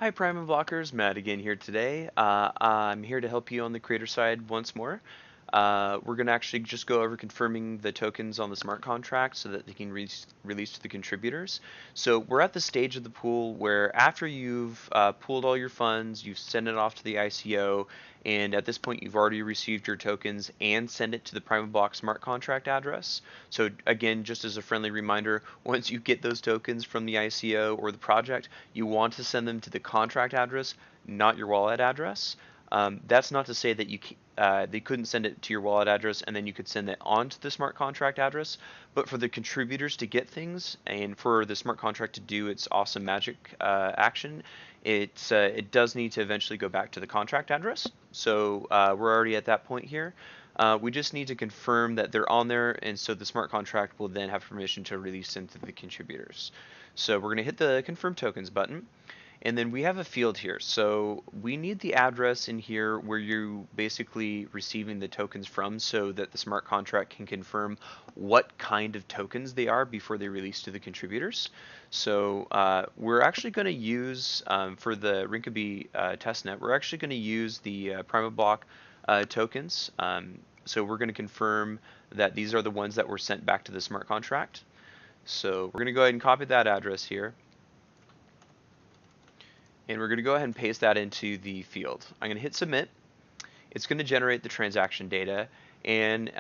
Hi, PrimaBlockers, Matt again here today. I'm here to help you on the creator side once more. We're going to actually just go over confirming the tokens on the smart contract so that they can release to the contributors. So we're at the stage of the pool where after you've pooled all your funds, you've sent it off to the ICO, and at this point you've already received your tokens and send it to the PrimaBlock smart contract address. So again, just as a friendly reminder, once you get those tokens from the ICO or the project, you want to send them to the contract address, not your wallet address. That's not to say that they couldn't send it to your wallet address and then you could send it on to the smart contract address, but for the contributors to get things and for the smart contract to do its awesome magic action, it does need to eventually go back to the contract address. So we're already at that point here. We just need to confirm that they're on there, and so the smart contract will then have permission to release them to the contributors. So we're going to hit the confirm tokens button. And then we have a field here. So we need the address in here where you're basically receiving the tokens from so that the smart contract can confirm what kind of tokens they are before they release to the contributors. So we're actually going to use, for the Rinkeby testnet, we're actually going to use the PrimaBlock tokens. So we're going to confirm that these are the ones that were sent back to the smart contract. So we're going to go ahead and copy that address here. And we're going to go ahead and paste that into the field. I'm going to hit submit. It's going to generate the transaction data, and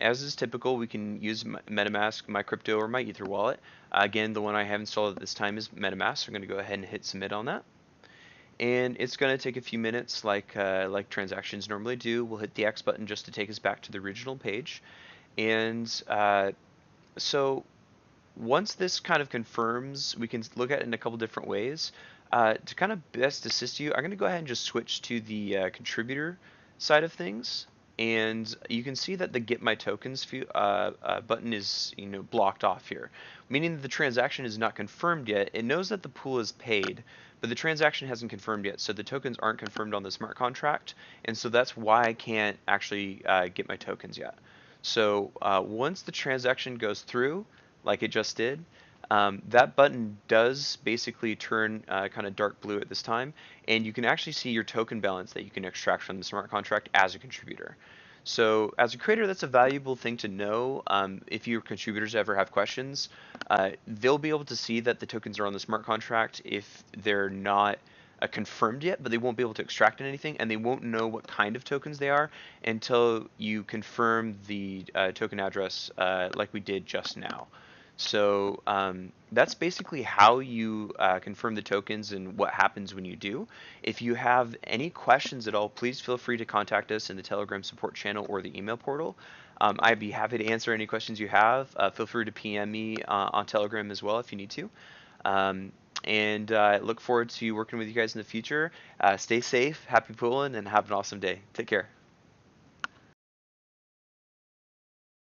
as is typical, we can use MetaMask, my crypto, or my Ether wallet. Again, the one I have installed at this time is MetaMask. So I'm going to go ahead and hit submit on that. And it's going to take a few minutes like transactions normally do. We'll hit the X button just to take us back to the original page. And so once this kind of confirms, we can look at it in a couple different ways. To kind of best assist you, I'm going to go ahead and just switch to the contributor side of things, and you can see that the Get My Tokens button is blocked off here, meaning that the transaction is not confirmed yet. It knows that the pool is paid, but the transaction hasn't confirmed yet, so the tokens aren't confirmed on the smart contract, and so that's why I can't actually get my tokens yet. So once the transaction goes through, like it just did, that button does basically turn kind of dark blue at this time, and you can actually see your token balance that you can extract from the smart contract as a contributor. So as a creator, that's a valuable thing to know. If your contributors ever have questions, they'll be able to see that the tokens are on the smart contract if they're not confirmed yet, but they won't be able to extract anything, and they won't know what kind of tokens they are until you confirm the token address like we did just now. So that's basically how you confirm the tokens and what happens when you do. If you have any questions at all, please feel free to contact us in the Telegram support channel or the email portal. I'd be happy to answer any questions you have. Feel free to PM me on Telegram as well if you need to. And I look forward to working with you guys in the future. Stay safe, happy pooling, and have an awesome day. Take care.